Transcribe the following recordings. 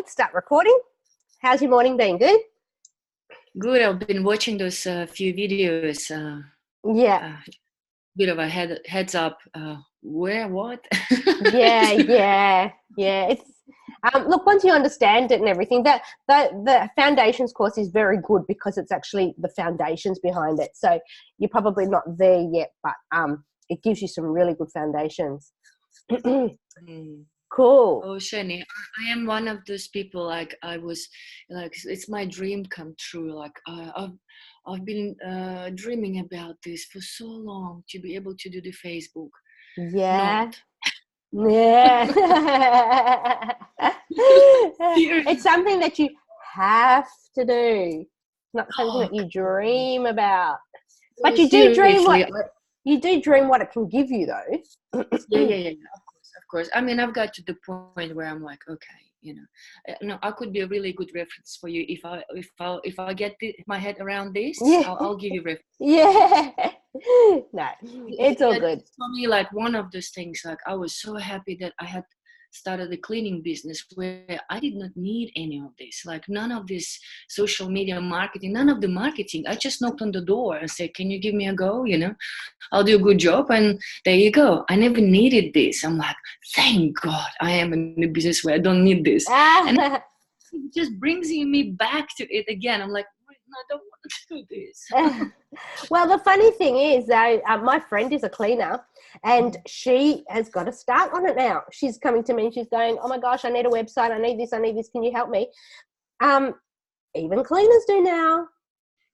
Start recording. How's your morning been? Good? Good. I've been watching those few videos. Yeah. Bit of a heads up. Where? What? Yeah. It's look, once you understand it and everything, that the foundations course is very good because it's actually the foundations behind it. So you're probably not there yet, but it gives you some really good foundations. Cool. Oh, Shani, I am one of those people. Like I was, like it's my dream come true. Like I've been dreaming about this for so long to be able to do the Facebook. Yeah. Not. Yeah. It's something that you have to do, not something that you dream about. But you do dream what it can give you, though. Yeah. Of course. I mean, I've got to the point where I'm like, okay, no, I could be a really good reference for you if I get my head around this. Yeah. I'll give you reference. Yeah. No, it's all good. For me, like one of those things, like I was so happy that I had started a cleaning business where I did not need any of this, like none of this social media marketing, none of the marketing. I just knocked on the door and said, can you give me a go? I'll do a good job. And there you go. I never needed this. I'm like, thank God I am in a business where I don't need this. And it just brings me back to it again. I'm like, I don't want to do this. Well, the funny thing is, though, my friend is a cleaner and she has got to start on it now. She's coming to me and she's going, oh my gosh, I need a website. I need this. Can you help me? Even cleaners do now.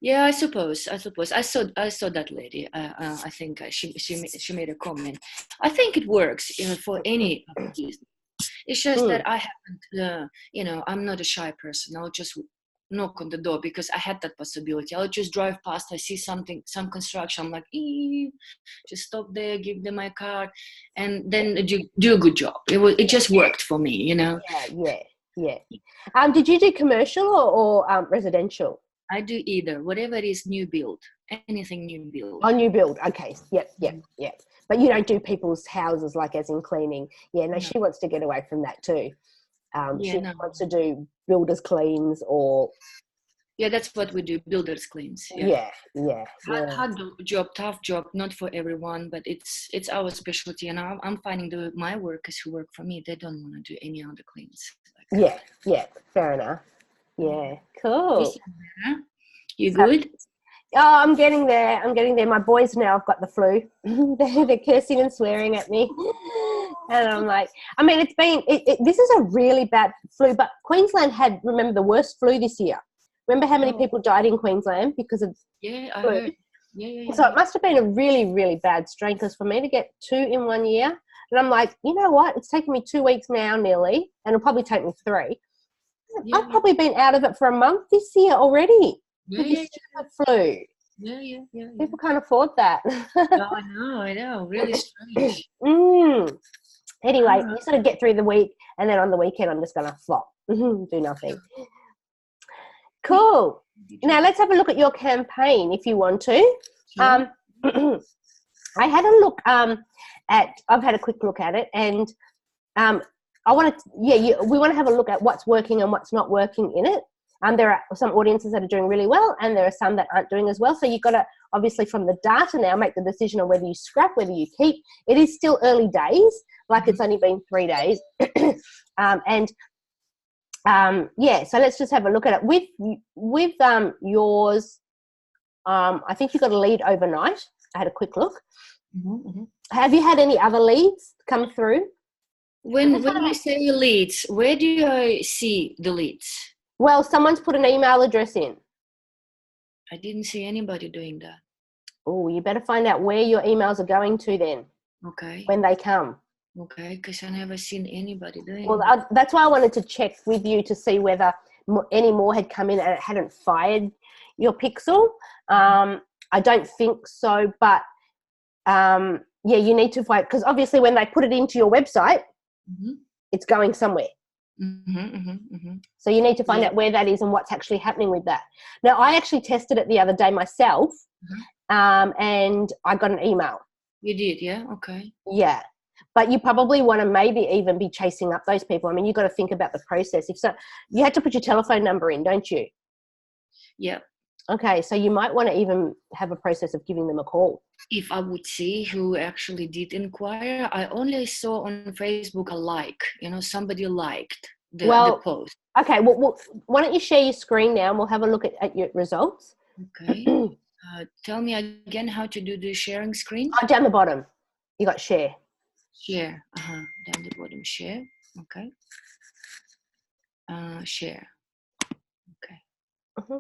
Yeah, I suppose. I saw that lady. I think she made a comment. I think it works for any business. It's just that I haven't, I'm not a shy person. I'll just knock on the door because I had that possibility. I'll just drive past, I see some construction, I'm like, just stop there, give them my card, and then do a good job. It just worked for me, Yeah. Did you do commercial or residential? I do either, whatever it is, new build, anything new build. Oh, new build. Okay. Yep. But you don't do people's houses, like as in cleaning. Yeah, no. She wants to get away from that too. She wants to do builders cleans or... Yeah, that's what we do, builders cleans. Yeah. Hard job, tough job, not for everyone, but it's our specialty. And I'm finding my workers who work for me, they don't want to do any other cleans. Yeah, fair enough. Yeah, cool. You good? Oh, I'm getting there. My boys now have got the flu. They're cursing and swearing at me. And I'm like, I mean, this is a really bad flu, but Queensland had, remember, the worst flu this year. Remember how many people died in Queensland because of flu? I heard. Yeah. So it must have been a really, really bad strain, because for me to get 2 in 1 year, and I'm like, you know what? It's taken me 2 weeks now nearly, and it'll probably take me 3. I've probably been out of it for a month this year already. Yeah. Flu. Yeah. People can't afford that. I know. Really strange. Anyway, you sort of get through the week, and then on the weekend, I'm just going to flop, do nothing. Cool. Now let's have a look at your campaign if you want to. Sure. I had a look I've had a quick look at it, and we want to have a look at what's working and what's not working in it. There are some audiences that are doing really well, and there are some that aren't doing as well. So you've got to, obviously, from the data now, make the decision on whether you scrap, whether you keep. It is still early days, like it's only been 3 days. So let's just have a look at it. With yours, I think you got a lead overnight. I had a quick look. Mm-hmm. Have you had any other leads come through? When you say leads, where do I see the leads? Well, someone's put an email address in. I didn't see anybody doing that. Oh, you better find out where your emails are going to then. Okay. When they come. Okay, because I never seen anybody doing that. Well, that's why I wanted to check with you to see whether any more had come in and it hadn't fired your pixel. I don't think so, but you need to find, because obviously when they put it into your website, it's going somewhere. So you need to find out where that is and what's actually happening with that. Now, I actually tested it the other day myself, and I got an email. You did, yeah? Okay. Yeah. But you probably want to maybe even be chasing up those people. I mean, you've got to think about the process. If so, you had to put your telephone number in, don't you? Yeah. Okay, so you might want to even have a process of giving them a call. If I would see who actually did inquire, I only saw on Facebook a like, somebody liked the post. Okay, well, why don't you share your screen now and we'll have a look at your results. Okay. Tell me again how to do the sharing screen. Oh, down the bottom, you got share. Share. Down the bottom, share. Okay. Share. Okay. Mm-hmm.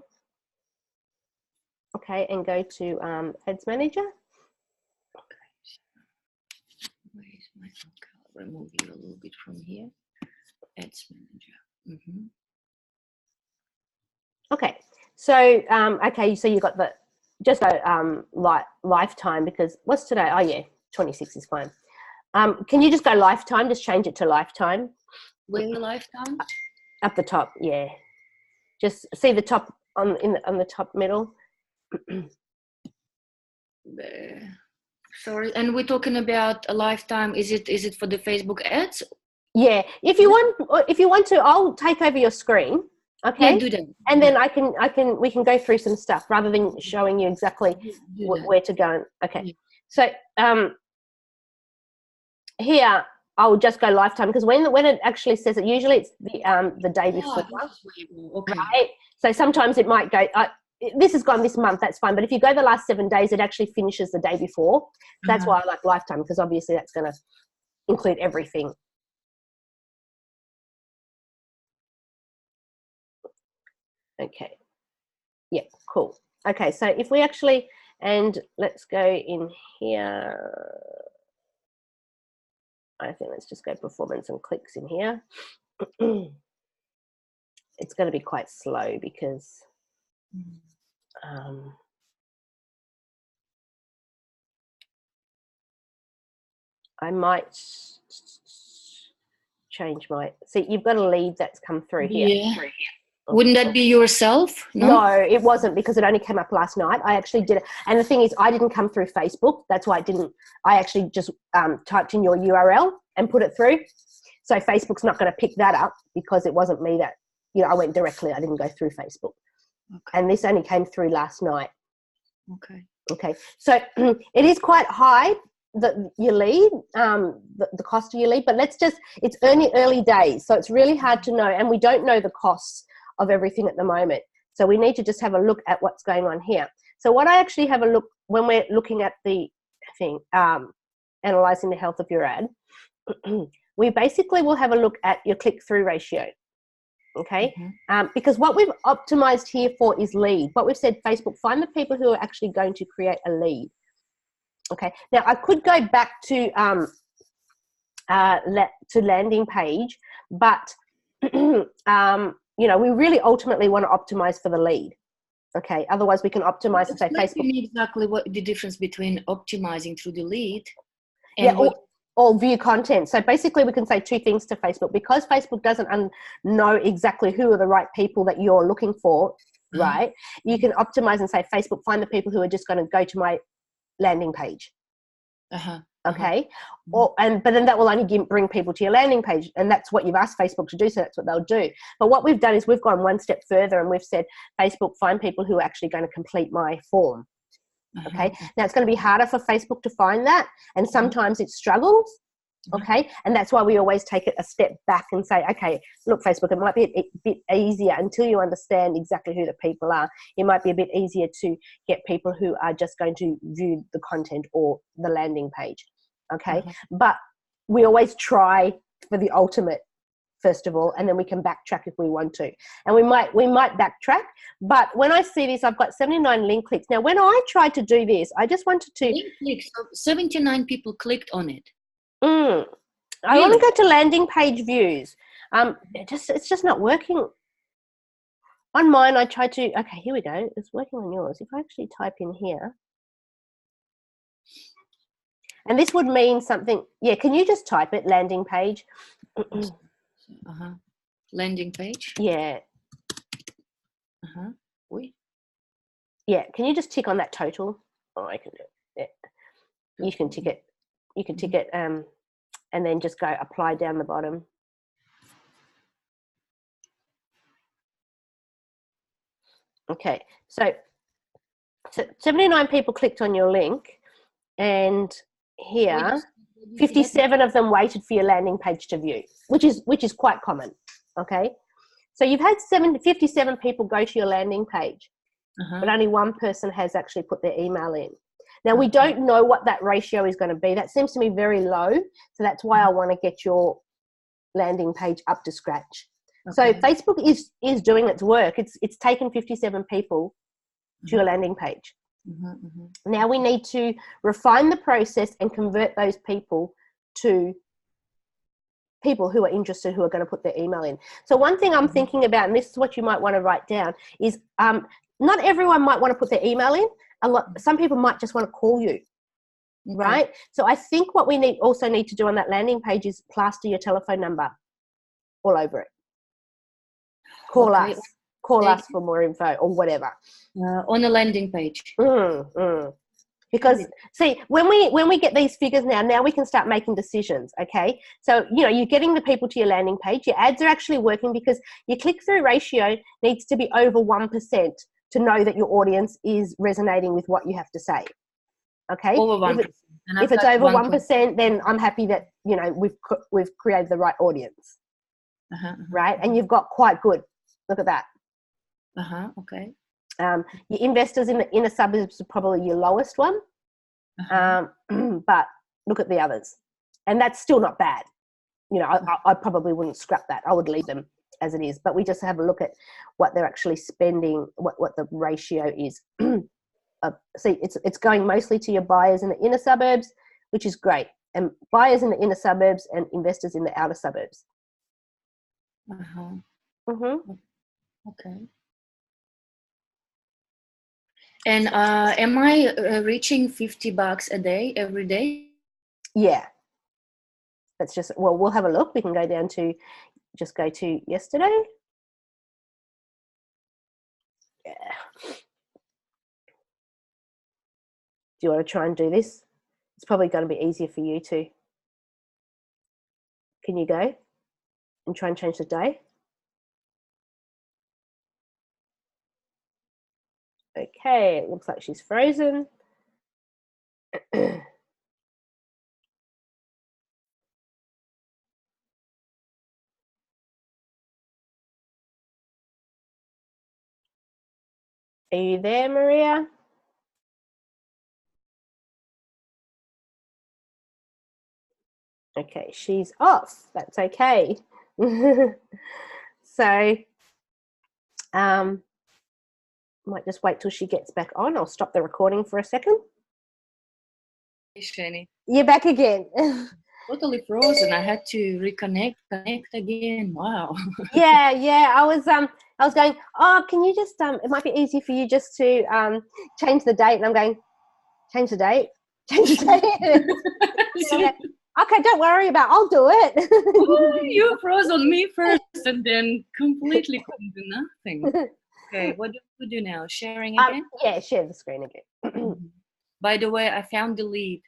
Okay, and go to Ads Manager. Okay. Where is my? Okay, I'll remove you a little bit from here. Ads Manager. Mm-hmm. Okay, so so you got the just go lifetime, because what's today? Oh yeah, 26 is fine. Can you just go lifetime? Just change it to lifetime. Where lifetime? Up the top, yeah. Just see the top on the top middle. There. Sorry, and we're talking about a lifetime. Is it for the Facebook ads? Yeah, if you want to, I'll take over your screen. Okay. Yeah, do that. And then we can go through some stuff rather than showing you exactly where to go. Okay. Yeah. So here I'll just go lifetime, because when it actually says it, usually it's the day before. Okay. Right. So sometimes it might go. This has gone this month, that's fine. But if you go the last 7 days, it actually finishes the day before. That's why I like lifetime, because obviously that's going to include everything. Okay. Yeah, cool. Okay, so if we actually, and let's go in here. I think let's just go performance and clicks in here. It's going to be quite slow because I might change my, see, you've got a lead that's come through here. Yeah. Wouldn't that be yourself? No, it wasn't, because it only came up last night. I actually did it. And the thing is, I didn't come through Facebook. That's why I actually just typed in your URL and put it through. So Facebook's not going to pick that up, because it wasn't me that, I went directly. I didn't go through Facebook. Okay. And this only came through last night. Okay. So it is quite high, your lead, the cost of your lead, but it's early days. So it's really hard to know. And we don't know the costs of everything at the moment. So we need to just have a look at what's going on here. So what I actually have a look, when we're looking at the thing, analyzing the health of your ad, we basically will have a look at your click-through ratio. Okay. Because what we've optimized here for is lead. What we've said, Facebook, find the people who are actually going to create a lead. Okay. Now I could go back to landing page, but we really ultimately want to optimize for the lead. Okay. Otherwise, we can optimize and say Facebook. Exactly what the difference between optimizing through the lead and or view content. So basically, we can say two things to Facebook, because Facebook doesn't know exactly who are the right people that you're looking for. Right. You can optimize and say, Facebook, find the people who are just going to go to my landing page. Okay. But then that will only bring people to your landing page, and that's what you've asked Facebook to do, so that's what they'll do. But what we've done is we've gone one step further, and we've said, Facebook, find people who are actually going to complete my form. Okay. Now it's going to be harder for Facebook to find that, and sometimes it struggles. Okay. And that's why we always take it a step back and say, okay, look, Facebook, it might be a bit easier until you understand exactly who the people are. It might be a bit easier to get people who are just going to view the content or the landing page. Okay. But we always try for the ultimate first of all, and then we can backtrack if we want to. And we might backtrack. But when I see this, I've got 79 link clicks. Now, when I tried to do this, I just wanted to... Link clicks. 79 people clicked on it. I want to go to landing page views. It's just not working. On mine, I tried to... Okay, here we go. It's working on yours. If I actually type in here... And this would mean something... Yeah, can you just type it, landing page? Landing page? Yeah. Yeah, can you just tick on that total? Oh, I can do it. Yeah. You can tick it. You can tick it. and then just go apply down the bottom. Okay, so 79 people clicked on your link, and here 57 of them waited for your landing page to view, which is quite common. Okay, so you've had 57 people go to your landing page, but only one person has actually put their email in. Now, we don't know what that ratio is going to be. That seems to me very low, so that's why I want to get your landing page up to scratch. So Facebook is doing its work. It's taken 57 people to your landing page. Now we need to refine the process and convert those people to people who are interested, who are going to put their email in. So one thing I'm thinking about, and this is what you might want to write down, is not everyone might want to put their email in. Some people might just want to call you, right? So I think what we also need to do on that landing page is plaster your telephone number all over it. Call us for more info or whatever. On the landing page. Because see, when we get these figures now we can start making decisions. Okay, so you're getting the people to your landing page. Your ads are actually working because your click-through ratio needs to be over 1% to know that your audience is resonating with what you have to say. Okay, over 1%. If it's over 1%, then I'm happy that we've created the right audience, right? And you've got quite good. Look at that. Okay. Your investors in the inner suburbs are probably your lowest one, but look at the others, and that's still not bad. I probably wouldn't scrap that. I would leave them as it is, but we just have a look at what they're actually spending, what the ratio is. See, it's going mostly to your buyers in the inner suburbs, which is great, and buyers in the inner suburbs and investors in the outer suburbs. Okay. And am I reaching $50 a day every day? Yeah. That's just, we'll have a look. We can go down to, just go to yesterday. Yeah. Do you want to try and do this? It's probably going to be easier for you too. Can you go and try and change the day? Okay, it looks like she's frozen. Are you there, Maria? Okay, she's off. That's okay. So, might just wait till she gets back on. I'll stop the recording for a second. Hey, Shani. You're back again. Totally frozen. I had to connect again. Wow. Yeah. I was going, oh, can you just it might be easy for you just to change the date, and I'm going, change the date. Okay, don't worry I'll do it. You froze on me first and then completely couldn't do nothing. Okay, what do we do now? Sharing again? Yeah, share the screen again. By the way, I found the lead.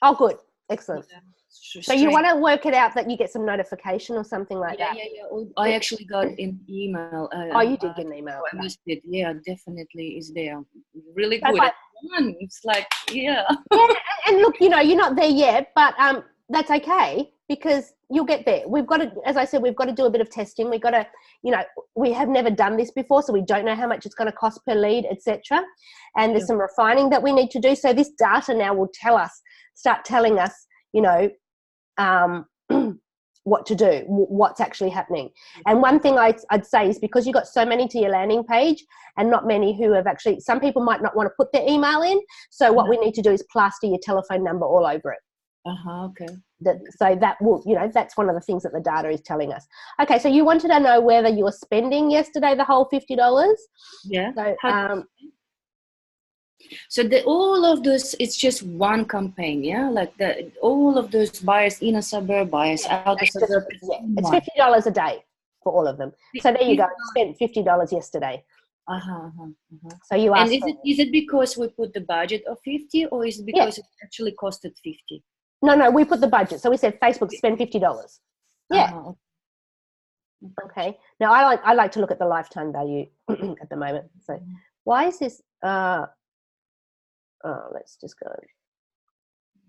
Oh, good. Excellent. So you want to work it out that you get some notification or something like that? Yeah. I actually got an email. You did get an email. I missed it. Yeah, definitely is there. Really good. It's like, yeah. Yeah, and look, you're not there yet, but that's okay because you'll get there. We've got to, as I said, we've got to do a bit of testing. We've got to, we have never done this before, so we don't know how much it's going to cost per lead, etc. And there's some refining that we need to do. So this data now will start telling us, what to do, what's actually happening. And one thing I'd say is because you got so many to your landing page and not many who have actually, some people might not want to put their email in. So what we need to do is plaster your telephone number all over it. Okay. So that will, that's one of the things that the data is telling us. Okay, so you wanted to know whether you were spending yesterday the whole $50? Yeah. So, all of those, it's just one campaign, yeah? Like all of those buyers, inner suburb, buyers, outer suburb. It's $50 a day for all of them. So there you go. You spent $50 yesterday. So you asked. And is it because we put the budget of 50, or is it because it actually costed 50? No, we put the budget. So we said Facebook spend $50. Yeah. Oh, Okay. Now I like to look at the lifetime value at the moment. So why is this? Let's just go and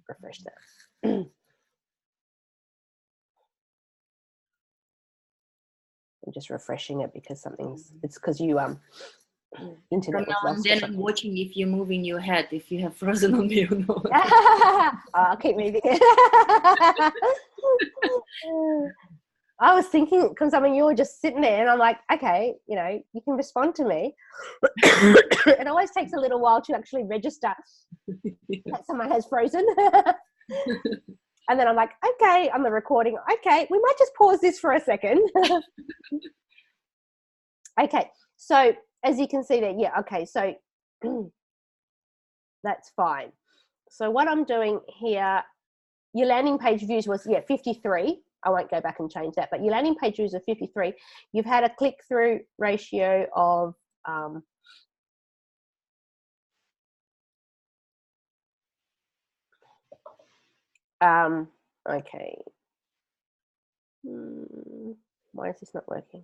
refresh that. I'm just refreshing it because it's because you internet from was now on, lost. then I'm watching if you're moving your head, if you have frozen on me or not. I'll keep moving it. I was thinking, because I mean, you were just sitting there, and I'm like, okay, you can respond to me. It always takes a little while to actually register that someone has frozen. And then I'm like, okay, on the recording, okay, we might just pause this for a second. Okay, so as you can see there, yeah, okay, so that's fine. So what I'm doing here, your landing page views was, 53. I won't go back and change that, but your landing page views are 53. You've had a click-through ratio of okay. Why is this not working?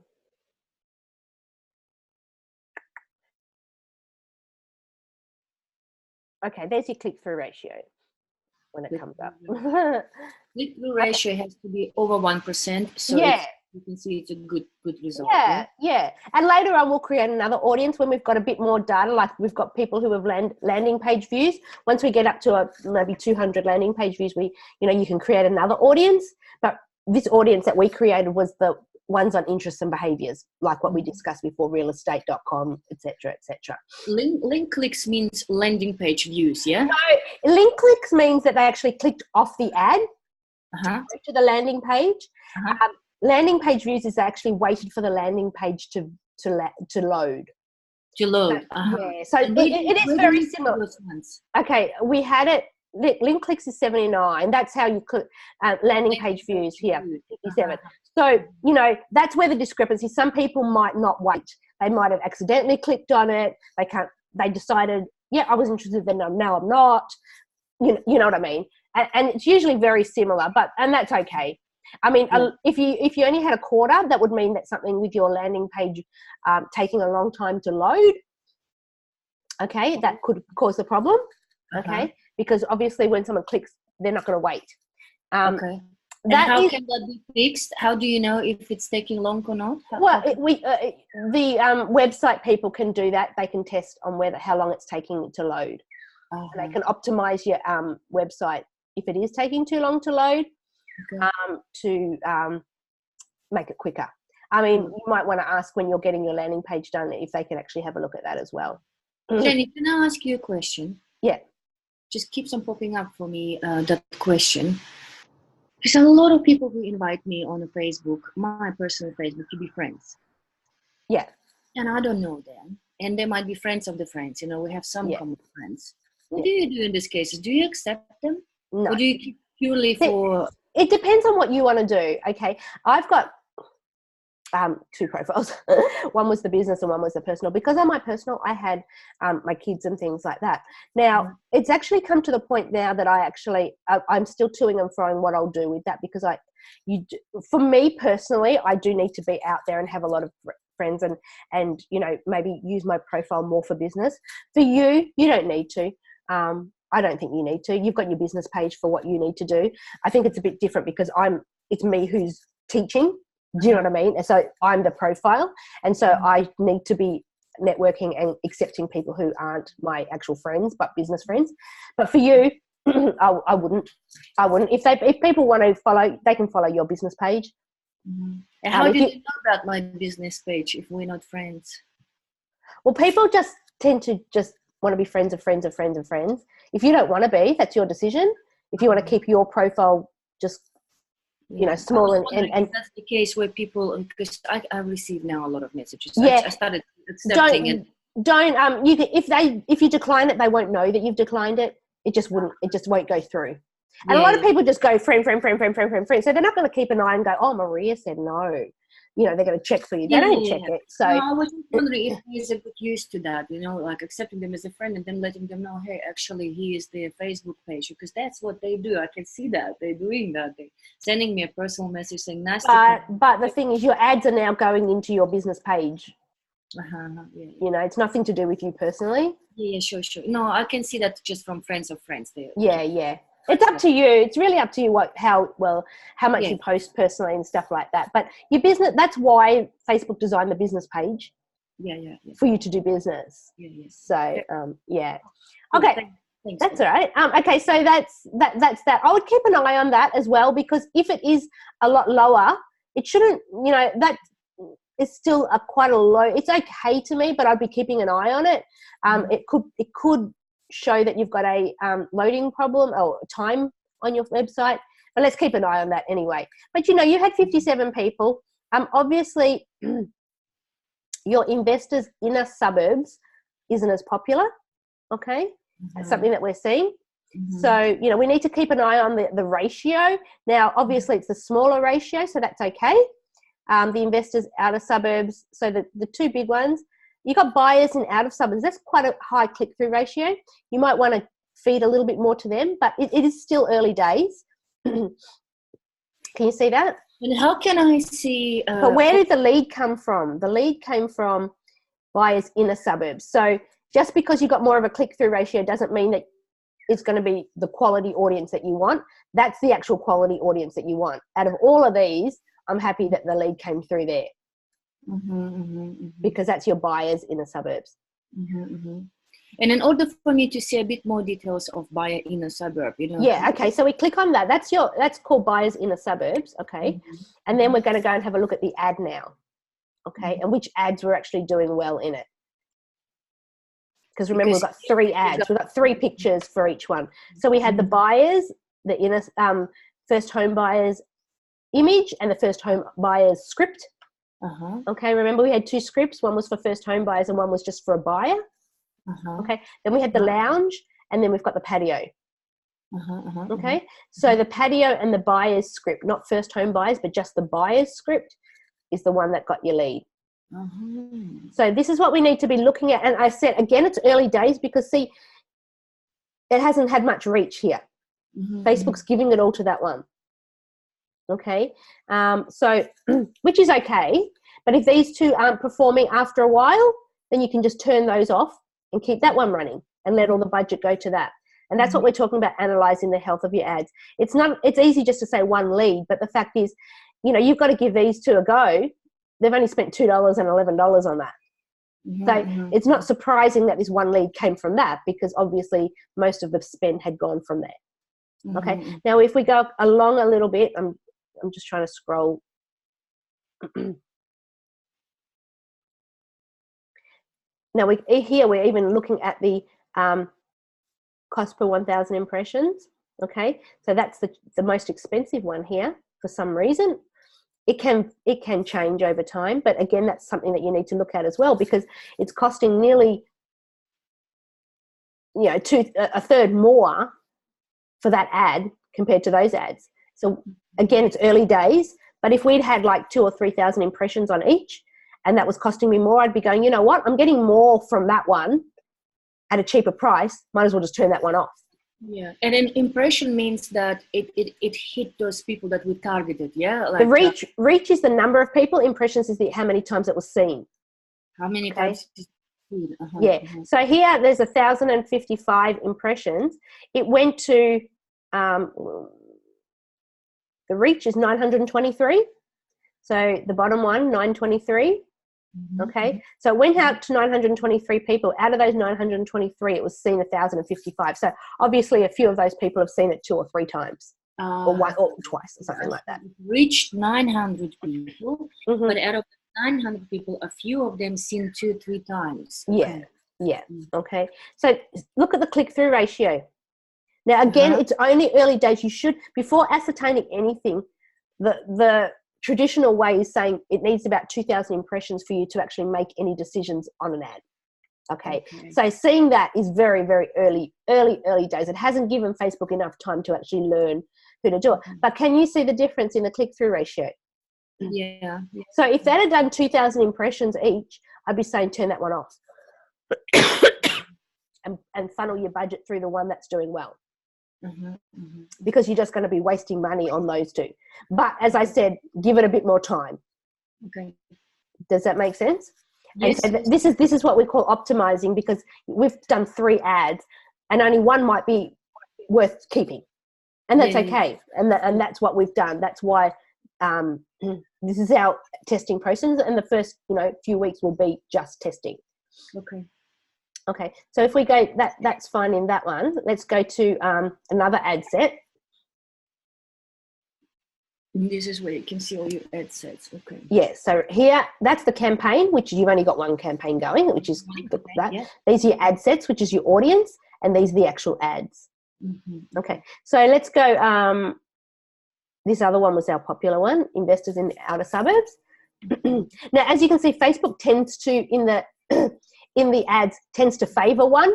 Okay, there's your click-through ratio when it comes up. Click-through ratio has to be over 1%, so you can see it's a good result. Yeah. And later on, we'll create another audience when we've got a bit more data, like we've got people who have landing page views. Once we get up to maybe 200 landing page views, you can create another audience. But this audience that we created was the ones on interests and behaviors, like what we discussed before, realestate.com, etc., etc. Link clicks means landing page views, yeah? No, link clicks means that they actually clicked off the ad to the landing page. Landing page views is actually waited for the landing page to load. To load. Yeah, so it is very similar. Okay, we had it. Link clicks is 79. That's how you click landing page views here, 57. So, that's where the discrepancy. Some people might not wait. They might have accidentally clicked on it. They decided, I was interested, then now I'm not. You know what I mean? And it's usually very similar, and that's okay. I mean, if you only had a quarter, that would mean that something with your landing page taking a long time to load. Okay, that could cause a problem. Okay, because obviously when someone clicks, they're not going to wait. Okay. And how can that be fixed? How do you know if it's taking long or not? The website people can do that. They can test on how long it's taking to load. And they can optimize your website if it is taking too long to load. To make it quicker. I mean, you might want to ask when you're getting your landing page done if they can actually have a look at that as well. Jenny, can I ask you a question? Yeah. Just keeps on popping up for me, that question. There's a lot of people who invite me on a Facebook, my personal Facebook, to be friends. Yeah. And I don't know them. And they might be friends of the friends. We have some common friends. What do you do in these cases? Do you accept them? No. Or do you keep purely for... It depends on what you want to do. Okay, I've got two profiles. One was the business and one was the personal. Because on my personal, I had my kids and things like that. Now, it's actually come to the point now that I'm still toing and froing what I'll do with that, because for me personally, I do need to be out there and have a lot of friends and maybe use my profile more for business. For you, you don't need to. I don't think you need to. You've got your business page for what you need to do. I think it's a bit different because it's me who's teaching. Do you know what I mean? And so I'm the profile. And so I need to be networking and accepting people who aren't my actual friends, but business friends. But for you, I wouldn't. If people want to follow, they can follow your business page. And how do you know about my business page if we're not friends? Well, people just tend to just want to be friends of friends of friends of friends. If you don't want to be, that's your decision. If you want to keep your profile just small and that's the case where people, because I receive now a lot of messages. I started accepting it. You can, if you decline it, they won't know that you've declined it. It just won't go through. And a lot of people just go friend. So they're not going to keep an eye and go, oh, Maria said no. you know, they're going to check for you. They don't check it. So no, I was just wondering if he's a good use to that, you know, like accepting them as a friend and then letting them know, hey, actually he is their Facebook page, because that's what they do. I can see that they're doing that. They're sending me a personal message saying nice but the thing is, your ads are now going into your business page. You know, it's nothing to do with you personally. Yeah, sure. No, I can see that just from friends of friends there. Yeah. It's up to you. It's really up to you how much you post personally and stuff like that. But your business, that's why Facebook designed the business page. Yeah. For you to do business. Yeah. So, yeah. Okay. Thanks. That's all right. Okay, so that's that. I would keep an eye on that as well, because if it is a lot lower, it shouldn't, you know, that is still quite a low. It's okay to me, but I'd be keeping an eye on it. It could show that you've got a loading problem or time on your website, but let's keep an eye on that anyway. But you know, you had 57 people. Obviously your investors' inner suburbs isn't as popular. Okay, that's something that we're seeing. So, you know, we need to keep an eye on the ratio. Now, obviously it's the smaller ratio, so that's okay. The investors outer suburbs, so the two big ones. You got buyers in out of suburbs. That's quite a high click-through ratio. You might want to feed a little bit more to them, but it is still early days. Can you see that? And how can I see? But where did the lead come from? The lead came from buyers inner suburbs. So just because you got more of a click-through ratio doesn't mean that it's going to be the quality audience that you want. That's the actual quality audience that you want. Out of all of these, I'm happy that the lead came through there. Because that's your buyers in the suburbs. And in order for me to see a bit more details of buyer in a suburb, you know. Yeah, okay, so we click on that. That's called buyers in the suburbs, okay? And then we're going to go and have a look at the ad now, okay? And which ads we're actually doing well in it. Because remember, we've got 3 ads. We've got 3 pictures for each one. So we had the buyers, the inner first home buyers image, and the first home buyers script. Okay, remember we had 2 scripts. One was for first home buyers and one was just for a buyer. Okay, then we had the lounge, and then we've got the patio. Okay, so the patio and the buyer's script, not first home buyers, but just the buyer's script, is the one that got your lead. So this is what we need to be looking at. And I said, again, it's early days because, see, it hasn't had much reach here. Facebook's giving it all to that one. Okay, so which is okay, but if these 2 aren't performing after a while, then you can just turn those off and keep that one running and let all the budget go to that. And that's what we're talking about, analyzing the health of your ads. It's easy just to say one lead, but the fact is, you know, you've got to give these 2 a go. They've only spent $2 and $11 on that. So it's not surprising that this one lead came from that, because obviously most of the spend had gone from there. Okay, now if we go along a little bit, I'm just trying to scroll. Now here we're even looking at the cost per 1,000 impressions. Okay, so that's the most expensive one here for some reason. It can change over time, but again, that's something that you need to look at as well, because it's costing nearly, you know, a third more for that ad compared to those ads. So again, it's early days, but if we'd had like 2,000 or 3,000 impressions on each, and that was costing me more, I'd be going, you know what, I'm getting more from that one at a cheaper price. Might as well just turn that one off. Yeah, and an impression means that it hit those people that we targeted. Yeah, like the reach is the number of people. Impressions is how many times it was seen. How many times? So here there's 1,055 impressions. It went to the reach is 923. So the bottom one, 923. Okay, so it went out to 923 people. Out of those 923, it was seen 1,055. So obviously a few of those people have seen it 2 or 3 times, or once or twice, or something like that. Reached 900 people, but out of 900 people, a few of them seen 2-3 times. Yeah. Okay, so look at the click-through ratio. Now again, it's only early days. You should, before ascertaining anything, the traditional way is saying it needs about 2,000 impressions for you to actually make any decisions on an ad. Okay. So seeing that is very, very early days. It hasn't given Facebook enough time to actually learn who to do it. But can you see the difference in the click-through ratio? Yeah. So if that had done 2,000 impressions each, I'd be saying turn that one off and funnel your budget through the one that's doing well. Because you're just going to be wasting money on those two. But as I said, give it a bit more time. Okay. Does that make sense? Yes. And so this is what we call optimizing, because we've done 3 ads and only one might be worth keeping, and that's okay. And that's what we've done. That's why this is our testing process, and the first few weeks will be just testing. Okay, so if we go, that's fine in that one. Let's go to another ad set. This is where you can see all your ad sets. Okay. Yeah, so here, that's the campaign, which you've only got one campaign going, which is that. Yeah. These are your ad sets, which is your audience, and these are the actual ads. Okay, so let's go. This other one was our popular one, investors in the outer suburbs. Now, as you can see, Facebook tends to, in the ads, tends to favor one.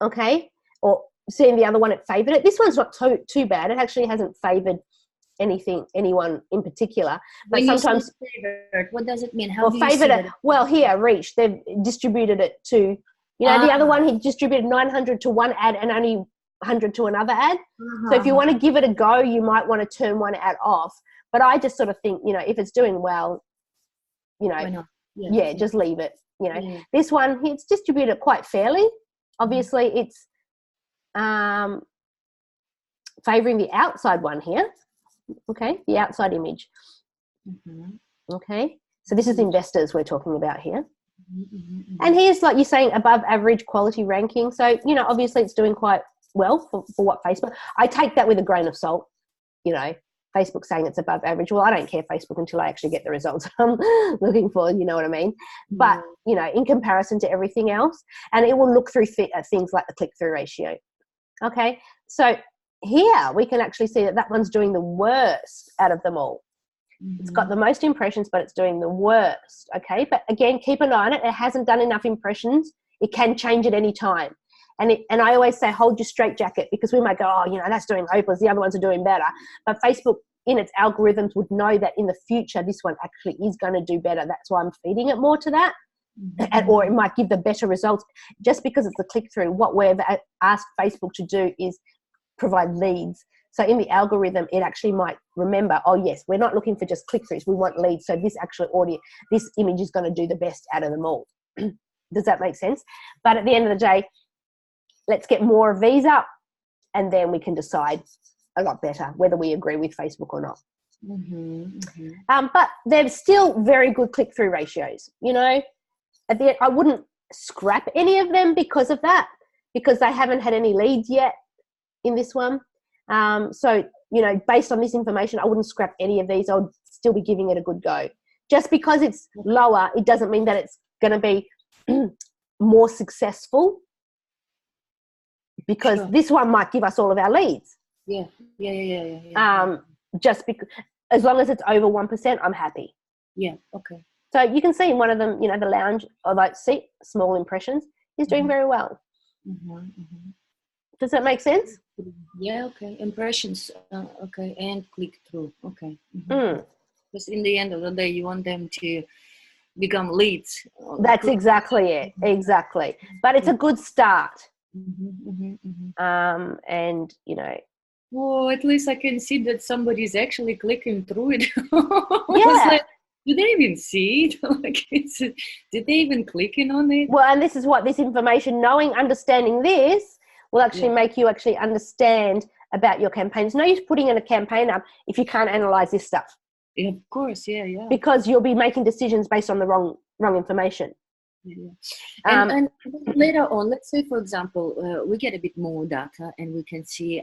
Okay, or seeing the other one, it favored it. This one's not too bad. It actually hasn't favored anyone in particular, but when sometimes favored, what does it mean? How do you favored it? Well, here, reach, they've distributed it to, the other one, he distributed 900 to one ad and only 100 to another ad. So if you want to give it a go, you might want to turn one ad off, but I just sort of think, if it's doing well, why not? Just leave it. This one, it's distributed quite fairly. Obviously it's favoring the outside one here. Okay, the outside image. Okay, so this is investors we're talking about here. And here's, like you're saying, above average quality ranking. So, obviously it's doing quite well for what Facebook. I take that with a grain of salt. Facebook saying it's above average. Well, I don't care Facebook until I actually get the results I'm looking for, you know what I mean? But, in comparison to everything else, and it will look through things like the click-through ratio. Okay, so here we can actually see that one's doing the worst out of them all. It's got the most impressions, but it's doing the worst. Okay, but again, keep an eye on it. It hasn't done enough impressions. It can change at any time. And I always say, hold your straitjacket, because we might go, that's doing hopeless. The other ones are doing better. But Facebook, in its algorithms, would know that in the future, this one actually is going to do better. That's why I'm feeding it more to that. Or it might give the better results. Just because it's a click-through, what we've asked Facebook to do is provide leads. So in the algorithm, it actually might remember, oh yes, we're not looking for just click-throughs, we want leads. So this actual audience, this image is going to do the best out of them all. Does that make sense? But at the end of the day, let's get more of these up, and then we can decide a lot better whether we agree with Facebook or not. But they're still very good click-through ratios. At the end, I wouldn't scrap any of them because of that, because they haven't had any leads yet in this one. So, based on this information, I wouldn't scrap any of these. I would still be giving it a good go. Just because it's lower, it doesn't mean that it's going to be more successful, because this one might give us all of our leads. Just because, as long as it's over 1%, I'm happy. Okay. So you can see in one of them, the lounge, or like seat, small impressions, is doing very well. Does that make sense? Yeah, okay. Impressions, okay, and click through, okay. Because in the end of the day, you want them to become leads. That's exactly it, exactly. But it's a good start. And, well, at least I can see that somebody's actually clicking through it. Did they even see it? Did they even clicking on it? Well, and this is what this information, understanding this, will actually make you actually understand about your campaigns. No use putting in a campaign up if you can't analyze this stuff. Yeah, of course, yeah. Because you'll be making decisions based on the wrong information. And later on, let's say, for example, we get a bit more data and we can see,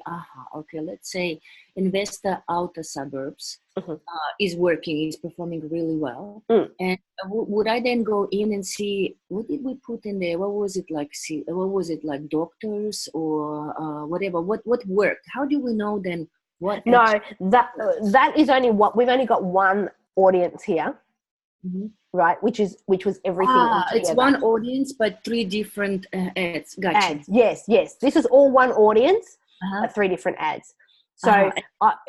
okay, let's say investor outer suburbs is working, is performing really well. And would I then go in and see, what did we put in there? What was it like? What was it like, doctors or whatever? What worked? How do we know then what? No, that is only what we've only got one audience here. Right, which was everything. It's one audience, but 3 different ads. Gotcha. Ads. Yes. This is all one audience, 3 different ads. So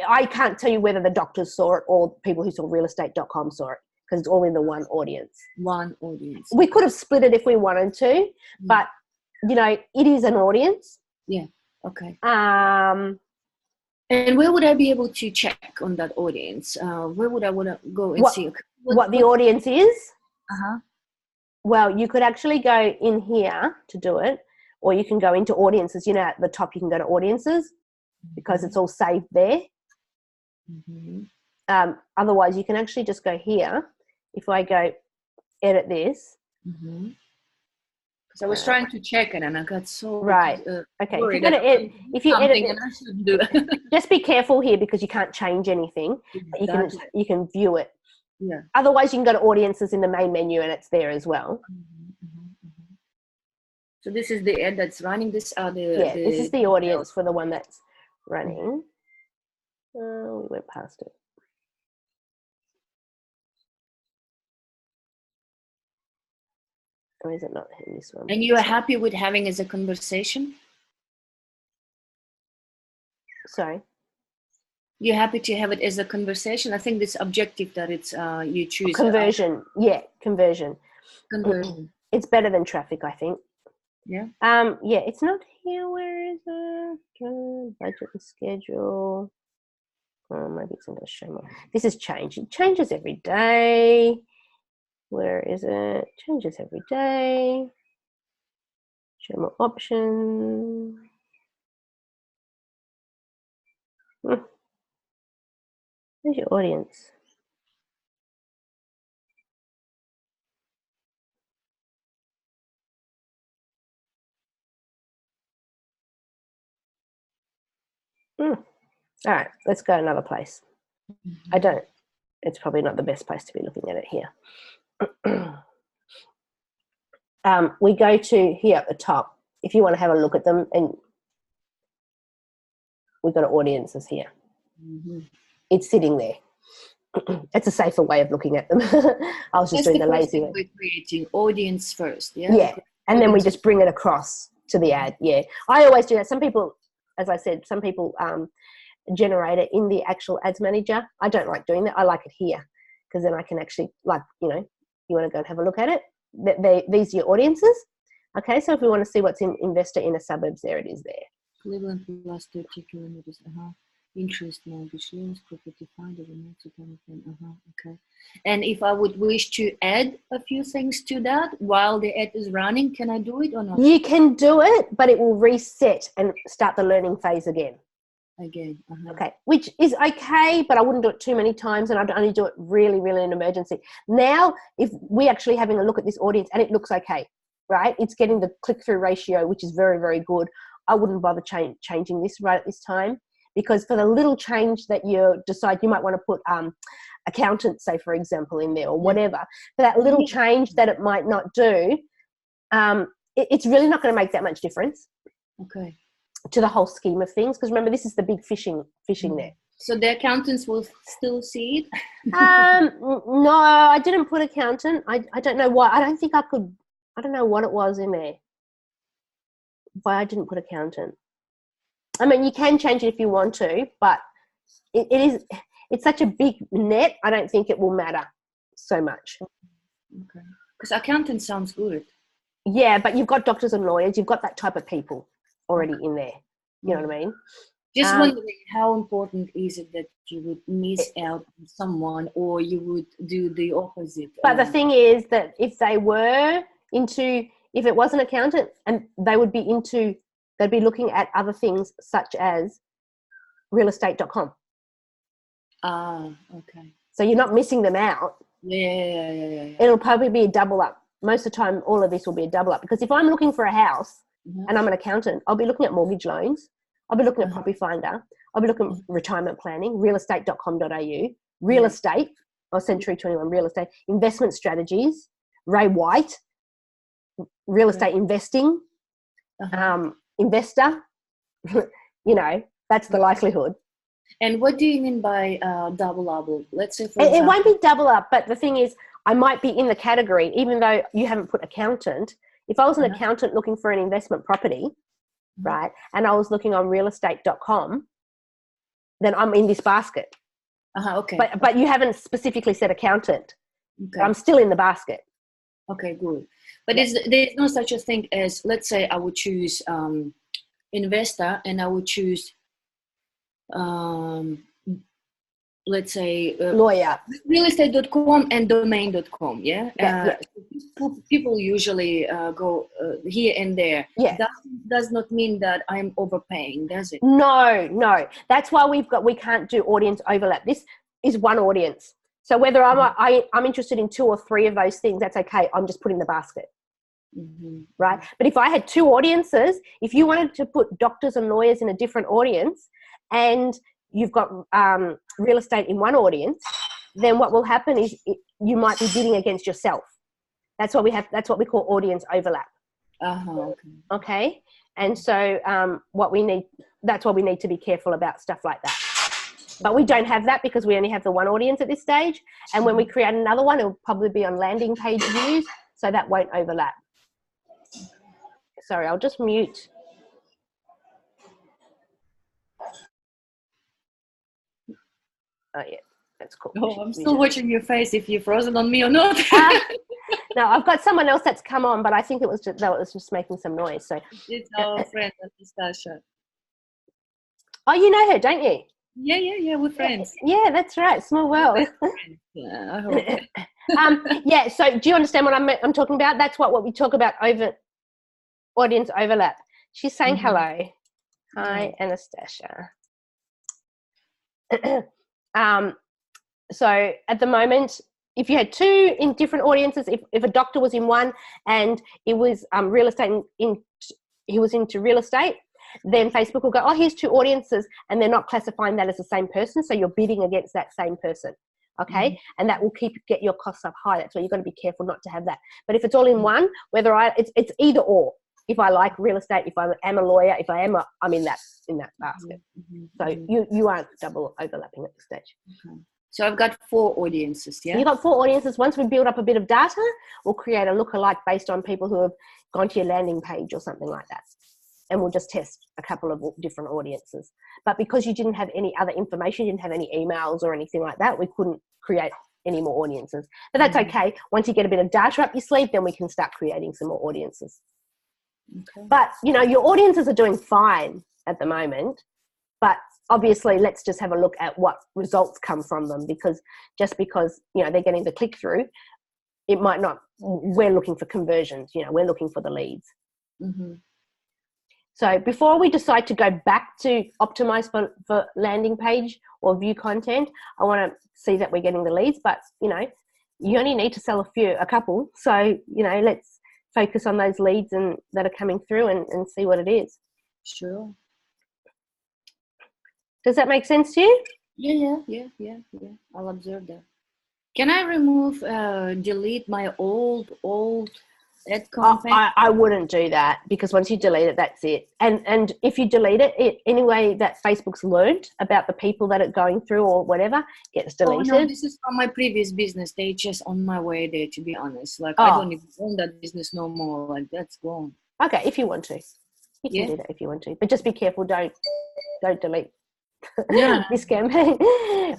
I can't tell you whether the doctors saw it or people who saw realestate.com saw it, because it's all in the one audience. One audience. We could have split it if we wanted to, but you know, it is an audience. Yeah. Okay. And where would I be able to check on that audience? Where would I want to go and see what the audience is? Uh-huh. Well, you could actually go in here to do it, or you can go into audiences. You know, at the top you can go to audiences because it's all saved there. Mm-hmm. Otherwise, you can actually just go here. If I go edit this. Because I was trying to check it and I got so okay. If you're gonna edit, and I shouldn't do that. Just be careful here because you can't change anything. But you can view it. Yeah. Otherwise, you can go to audiences in the main menu and it's there as well. So this is the ad that's running. This is the audience for the one that's running. We went past it. Or is it not in this one? And you are happy with having as a conversation? Sorry? You're happy to have it as a conversation? I think this objective that it's you choose. Conversion. Conversion. It's better than traffic, I think. Yeah. It's not here. Where is it? Budget and schedule. Oh, maybe it's not going to show more. This is change. It changes every day. Where is it? Changes every day. Show more options. Where's your audience? All right, let's go another place. It's probably not the best place to be looking at it here. We go to here at the top if you want to have a look at them, and we've got audiences here. It's sitting there. It's a safer way of looking at them. I was just doing the lazy way. We're creating audience first, yeah, and then we just bring it across to the ad. Yeah, I always do that. Some people, as I said, generate it in the actual ads manager. I don't like doing that. I like it here because then I can actually, like, you know, you want to go and have a look at it. These are your audiences. Okay, so if we want to see what's in investor inner suburbs, there it is there. Cleveland plus 30 kilometers. Interest mortgage loans, property finder, okay. And if I would wish to add a few things to that while the ad is running, can I do it or not? You can do it, but it will reset and start the learning phase again. Okay, which is okay, but I wouldn't do it too many times, and I'd only do it really, really in an emergency. Now, if we're actually having a look at this audience and it looks okay, right? It's getting the click-through ratio, which is very, very good. I wouldn't bother changing this right at this time, because for the little change that you decide, you might want to put accountant, say, for example, in there or whatever. For that little change that it might not do, it's really not going to make that much difference. Okay. To the whole scheme of things, because remember, this is the big fishing net. So the accountants will still see it? No, I didn't put accountant. I don't know why. I don't think I could. I don't know what it was in there. Why I didn't put accountant. I mean, you can change it if you want to, but it's such a big net. I don't think it will matter so much. Okay. Because accountant sounds good. Yeah, but you've got doctors and lawyers. You've got that type of people already in there. You know what I mean? Just wondering, how important is it that you would miss out on someone, or you would do the opposite? But the thing is that if they were into, if it was an accountant, and they'd be looking at other things such as realestate.com. Okay. So you're not missing them out. Yeah. It'll probably be a double up. Most of the time, all of this will be a double up, because if I'm looking for a house, and I'm an accountant, I'll be looking at mortgage loans. I'll be looking at Property Finder. I'll be looking at retirement planning, realestate.com.au, real estate, or Century 21 real estate, investment strategies, Ray White, real estate investing, investor. You know, that's the likelihood. And what do you mean by double up? Let's say, for example, it won't be double up, but the thing is, I might be in the category, even though you haven't put accountant. If I was an accountant looking for an investment property, right, and I was looking on realestate.com, then I'm in this basket. Okay. But you haven't specifically said accountant. Okay. I'm still in the basket. Okay, good. But there's no such a thing as, let's say I would choose investor, and I would choose let's say Lawyer. realestate.com and domain.com. Yeah. People usually go here and there. Yeah. That does not mean that I'm overpaying, does it? No. That's why we can't do audience overlap. This is one audience. So whether I'm interested in 2 or 3 of those things, that's okay. I'm just putting the basket. Right. But if I had 2 audiences, if you wanted to put doctors and lawyers in a different audience, and you've got real estate in one audience, then what will happen is you might be bidding against yourself. That's what we call audience overlap. Okay. And so that's why we need to be careful about stuff like that. But we don't have that because we only have the one audience at this stage. And when we create another one, it'll probably be on landing page views, so that won't overlap. Sorry, I'll just mute. Oh, yeah, that's cool. Oh, I'm still watching your face, if you're frozen on me or not. No, I've got someone else that's come on, but I think it was just making some noise. So it's our friend Anastasia. Oh, you know her, don't you? Yeah, we're friends. Yeah, that's right. Small world. Yeah, I hope. Yeah, so do you understand what I'm talking about? That's what we talk about over audience overlap. She's saying hello. Hi, Anastasia. So at the moment, if you had 2 in different audiences, if a doctor was in one and it was real estate he was into real estate, then Facebook will go, oh, here's 2 audiences, and they're not classifying that as the same person, so you're bidding against that same person. Okay. And that will get your costs up high. That's why you've got to be careful not to have that. But if it's all in one, it's either or. If I like real estate, if I am a lawyer, if I am I'm in that basket. So you aren't double overlapping at this stage. So I've got 4 audiences, yeah? You've got 4 audiences. Once we build up a bit of data, we'll create a lookalike based on people who have gone to your landing page or something like that. And we'll just test a couple of different audiences. But because you didn't have any other information, you didn't have any emails or anything like that, we couldn't create any more audiences. But that's okay. Once you get a bit of data up your sleeve, then we can start creating some more audiences. Okay. But, your audiences are doing fine at the moment. But obviously, let's just have a look at what results come from them, because just because, they're getting the click through, it might not, we're looking for conversions, we're looking for the leads. So before we decide to go back to optimize for landing page or view content, I want to see that we're getting the leads, but you only need to sell a couple. So, let's focus on those leads and that are coming through and see what it is. Sure. Does that make sense to you? Yeah. I'll observe that. Can I remove, delete my old ad campaign? I wouldn't do that, because once you delete it, that's it. And if you delete it, anyway that Facebook's learned about the people that are going through or whatever gets deleted. Oh, no, this is from my previous business. They just on my way there, to be honest. Like, I don't even own that business no more. Like, that's gone. Okay, if you want to. You can do that if you want to. But just be careful, don't delete this campaign.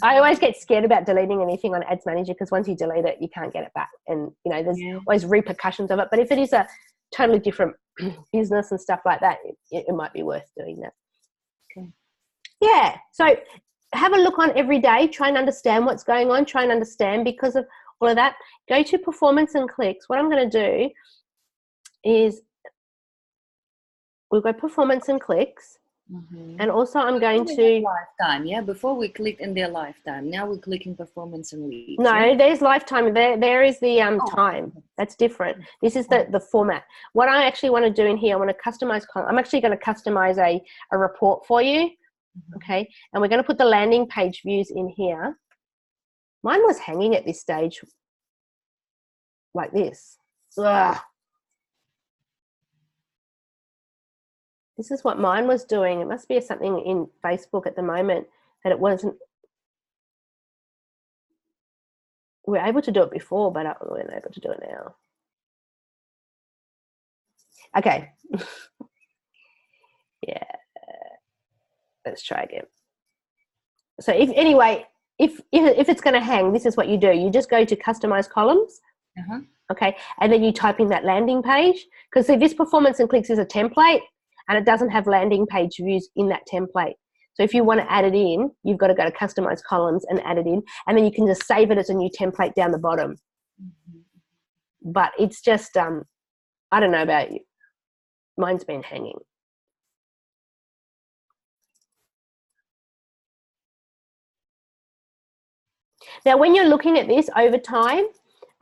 I always get scared about deleting anything on Ads Manager, because once you delete it, you can't get it back, and there's always repercussions of it. But if it is a totally different business and stuff like that, it might be worth doing that. Okay. Yeah. So have a look on every day. Try and understand what's going on. Try and understand because of all of that. Go to performance and clicks. What I'm going to do is we'll go performance and clicks. And also I'm going to lifetime. Yeah, before we clicked in their lifetime, now we're clicking performance and leads. No, there's lifetime. There is the time. That's different. This is the format. What I actually want to do in here, I want to customize. I'm actually going to customize a report for you. Okay, and we're going to put the landing page views in here. Mine was hanging at this stage like this. Ugh. This is what mine was doing. It must be something in Facebook at the moment that it wasn't. We were able to do it before, but we weren't able to do it now. Okay. Yeah. Let's try again. So if it's going to hang, this is what you do. You just go to customize columns. Okay. And then you type in that landing page, because see, this performance and clicks is a template and it doesn't have landing page views in that template. So if you want to add it in, you've got to go to customize columns and add it in, and then you can just save it as a new template down the bottom. But it's just, I don't know about you. Mine's been hanging. Now, when you're looking at this over time,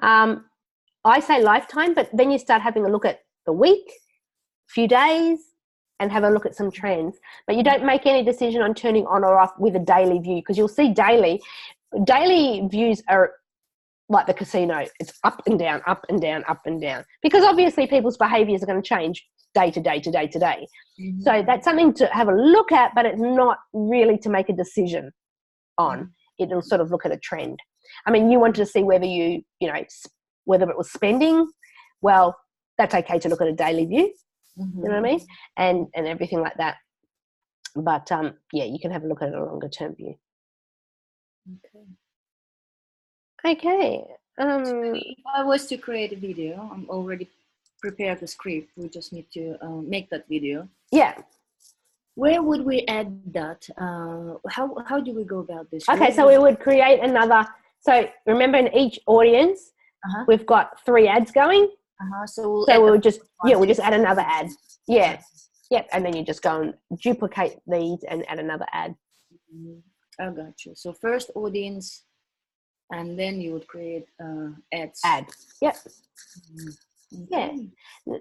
I say lifetime, but then you start having a look at the week, few days, and have a look at some trends. But you don't make any decision on turning on or off with a daily view, because you'll see daily views are like the casino. It's up and down, up and down, up and down, because obviously people's behaviors are going to change day to day to day to day. So that's something to have a look at, but it's not really to make a decision on. It'll sort of look at a trend. I mean, you wanted to see whether whether it was spending. Well, that's okay to look at a daily view. You know what I mean? And everything like that. But yeah, you can have a look at a longer term view. Okay. If I was to create a video, I'm already prepared the script. We just need to make that video. Yeah. Where would we add that? How do we go about this? Okay, so we would create another. So remember, in each audience, we've got 3 ads going. So we'll just add another ad. Yeah. Yep. And then you just go and duplicate these and add another ad. I got you. So first audience, and then you would create ads. Yep. Yeah.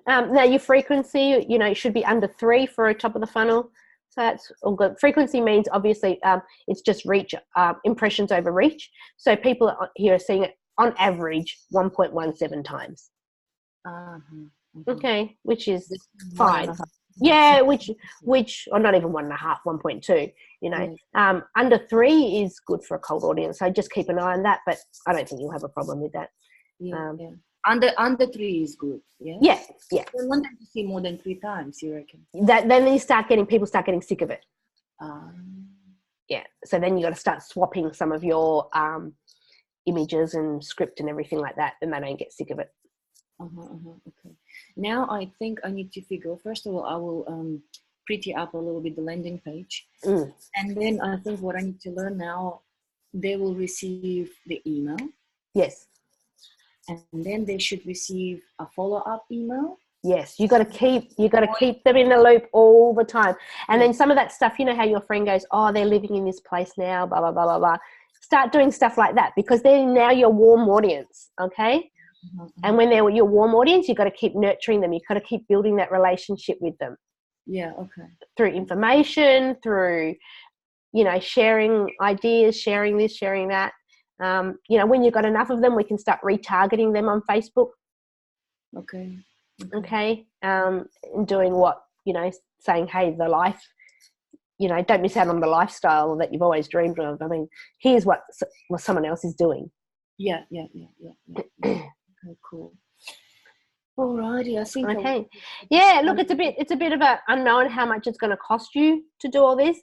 Now your frequency, should be under 3 for a top of the funnel. So that's all good. Frequency means obviously it's just reach, impressions over reach. So people here are seeing it on average 1.17 times. Okay, which is fine. Yeah, which or not even 1.5, 1.2. Under 3 is good for a cold audience. So just keep an eye on that, but I don't think you'll have a problem with that. Yeah. Under 3 is good. Yeah. Yeah. I want them to see more than 3 times. You reckon? Then people start getting sick of it. Yeah. So then you got to start swapping some of your images and script and everything like that, then they don't get sick of it. Okay. Now I think I need to figure. First of all, I will pretty up a little bit the landing page, and then I think what I need to learn now, they will receive the email. Yes. And then they should receive a follow-up email. Yes, you got to keep them in the loop all the time. And then some of that stuff, how your friend goes, oh, they're living in this place now, blah blah blah blah blah. Start doing stuff like that, because they're now your warm audience. Okay. And when they're your warm audience, you've got to keep nurturing them. You've got to keep building that relationship with them. Yeah, okay. Through information, through, sharing ideas, sharing this, sharing that. When you've got enough of them, we can start retargeting them on Facebook. Okay. And doing what, saying, hey, the life, don't miss out on the lifestyle that you've always dreamed of. I mean, here's what someone else is doing. Yeah. Okay, cool. Alrighty, I think. Okay. Yeah, look, it's a bit of a unknown how much it's going to cost you to do all this.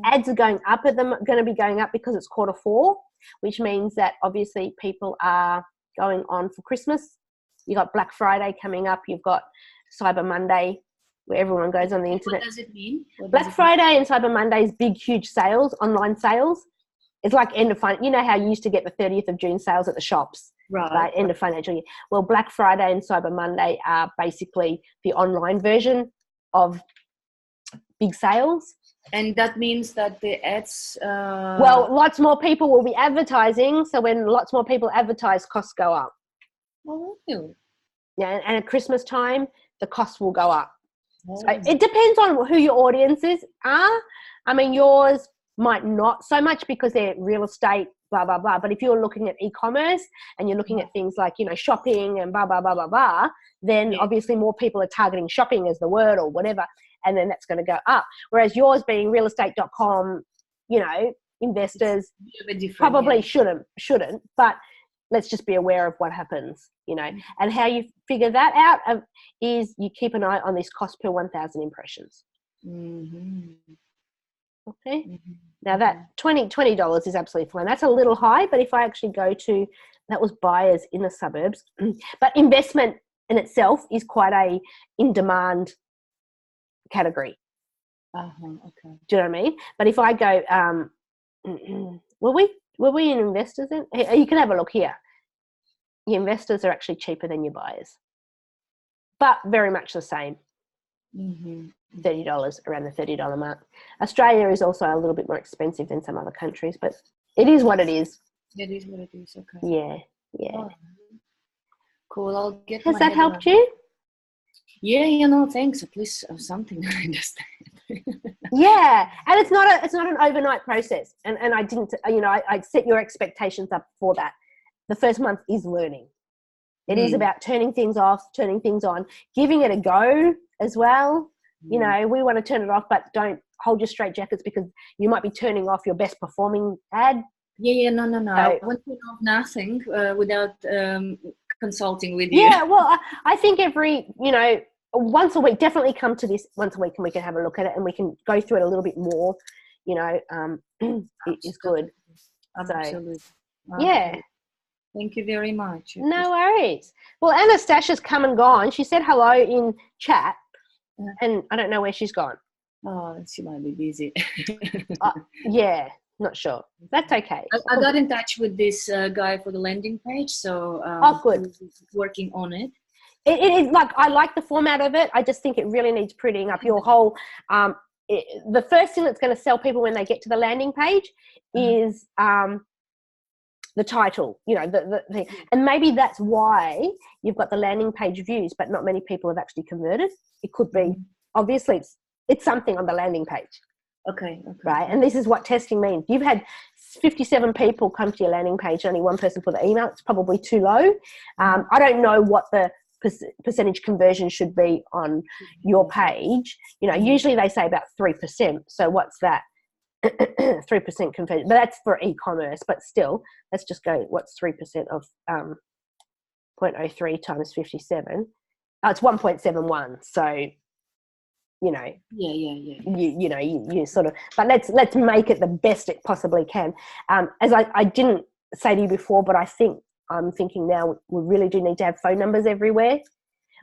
Ads are going to be going up because it's Q4, which means that obviously people are going on for Christmas. You got Black Friday coming up. You've got Cyber Monday, where everyone goes on the internet. What does it mean? Black Friday and Cyber Monday is big, huge sales, online sales. It's like end of you know how you used to get the 30th of June sales at the shops. Right. End of financial year. Well, Black Friday and Cyber Monday are basically the online version of big sales. And that means that the ads... Well, lots more people will be advertising. So when lots more people advertise, costs go up. Oh, really? Yeah, and at Christmas time, the costs will go up. So it depends on who your audiences are. I mean, yours might not so much because they're real estate, blah, blah, blah. But if you're looking at e-commerce and you're looking at things like, shopping and blah, blah, blah, blah, blah, then obviously more people are targeting shopping as the word or whatever. And then that's going to go up. Whereas yours being realestate.com, investors probably shouldn't. But let's just be aware of what happens, And how you figure that out is you keep an eye on this cost per 1,000 impressions. Okay. Mhm. Now that $20 is absolutely fine. That's a little high, but if I actually go to, that was buyers in the suburbs, but investment in itself is quite a in-demand category. Okay. Do you know what I mean? But if I go, were we in investors then? You can have a look here. Your investors are actually cheaper than your buyers, but very much the same. $30, around the $30 mark. Australia is also a little bit more expensive than some other countries, but it is what it is. It is what it is. Okay. Yeah. Oh, cool. I'll get. Has my that head helped around. you? Yeah, thanks. At least something I understand. Yeah, and it's not an overnight process. And I didn't, I set your expectations up for that. The first month is learning. It is about turning things off, turning things on, giving it a go as well. We want to turn it off, but don't hold your straight jackets because you might be turning off your best performing ad. No. So, I won't turn off nothing without consulting with you. Yeah, well, I think once a week, definitely come to this once a week and we can have a look at it and we can go through it a little bit more, it is good. Absolutely. Yeah. Thank you very much. No worries. Well, Anastasia's come and gone. She said hello in chat and I don't know where she's gone. Oh, she might be busy. Yeah, not sure. That's okay. I got in touch with this guy for the landing page, so good. He's working on it. It is I like the format of it. I just think it really needs prettying up. Your whole, the first thing that's going to sell people when they get to the landing page is the title, and maybe that's why you've got the landing page views, but not many people have actually converted. It could be, obviously, it's something on the landing page. Okay. Right, and this is what testing means. You've had 57 people come to your landing page, only one person put the email. It's probably too low. I don't know what the percentage conversion should be on your page. Usually they say about 3%. So what's that? 3% conversion, but that's for e-commerce. But still, let's just go. What's 3% of 0.03 times 57? Oh, it's 1.71. So yeah. You sort of, but let's make it the best it possibly can. As I didn't say to you before, but I'm thinking now we really do need to have phone numbers everywhere.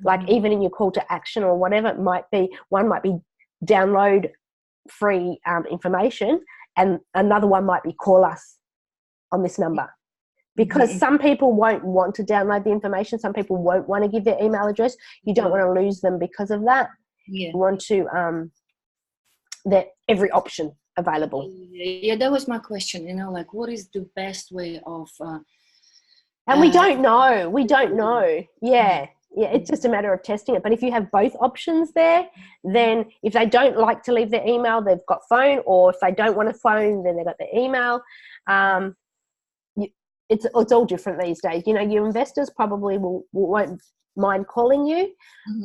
Like even in your call to action or whatever, it might be download free information, and another one might be call us on this number, because some people won't want to download the information. Some people won't want to give their email address. You don't want to lose them because of that. You want to that every option available. Yeah, that was my question. What is the best way of and we don't know. Yeah, it's just a matter of testing it. But if you have both options there, then if they don't like to leave their email, they've got phone, or if they don't want a phone, then they've got their email. It's all different these days. Your investors probably won't mind calling you,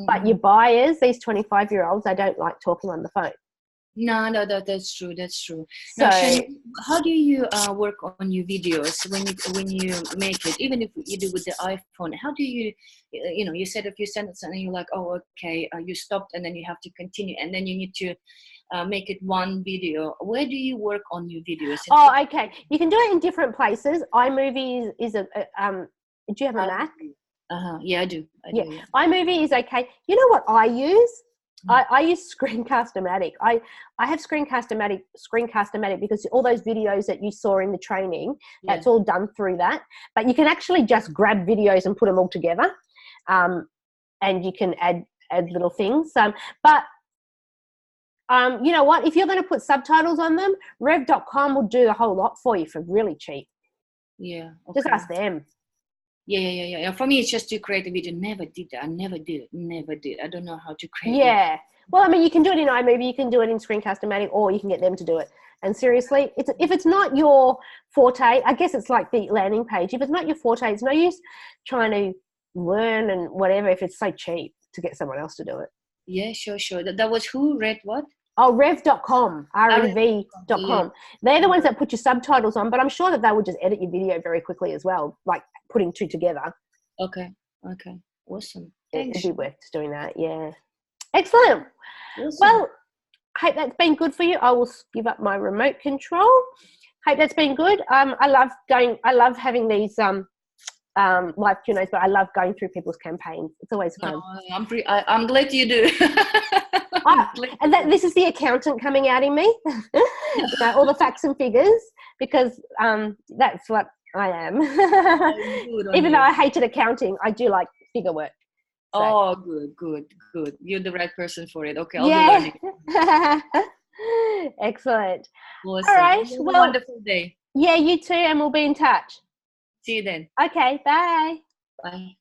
but your buyers, these 25-year-olds, they don't like talking on the phone. No, that's true. So, now, how do you work on your videos when you make it? Even if you do with the iPhone, how do you, you said a few sentences and you're like, oh, okay, you stopped, and then you have to continue, and then you need to make it one video. Where do you work on your videos? Oh, okay. You can do it in different places. iMovie is a. Do you have a Mac? Yeah, I do. Yeah. iMovie is okay. You know what I use? I use Screencast-O-Matic. I have Screencast-O-Matic because all those videos that you saw in the training, that's all done through that. But you can actually just grab videos and put them all together, and you can add little things. But you know what? If you're going to put subtitles on them, Rev.com will do the whole lot for you for really cheap. Yeah. Okay. Just ask them. Yeah. For me, it's just to create a video. Never did that. I never did it. I don't know how to create. Yeah. Well, I mean, you can do it in iMovie, you can do it in Screencast-O-Matic, or you can get them to do it. And seriously, if it's not your forte, I guess it's like the landing page. If it's not your forte, it's no use trying to learn and whatever if it's so cheap to get someone else to do it. Yeah, sure. That was who? Read what? Oh, Rev.com, Rev.com. Yeah. They're the ones that put your subtitles on, but I'm sure that they would just edit your video very quickly as well, like putting two together. Okay. Awesome. Thanks. It'd be worth doing that, yeah. Excellent. Awesome. Well, hope that's been good for you. I will give up my remote control. Hope that's been good. I love having these live Q&As, but I love going through people's campaigns. It's always fun. No, I'm glad you do. And this is the accountant coming out in me. All the facts and figures, because that's what I am. Even though I hated accounting, I do like figure work. So. Oh, good. You're the right person for it. Okay, I'll be learning. Excellent. Awesome. All right. Have a wonderful day. Yeah, you too, and we'll be in touch. See you then. Okay, bye. Bye.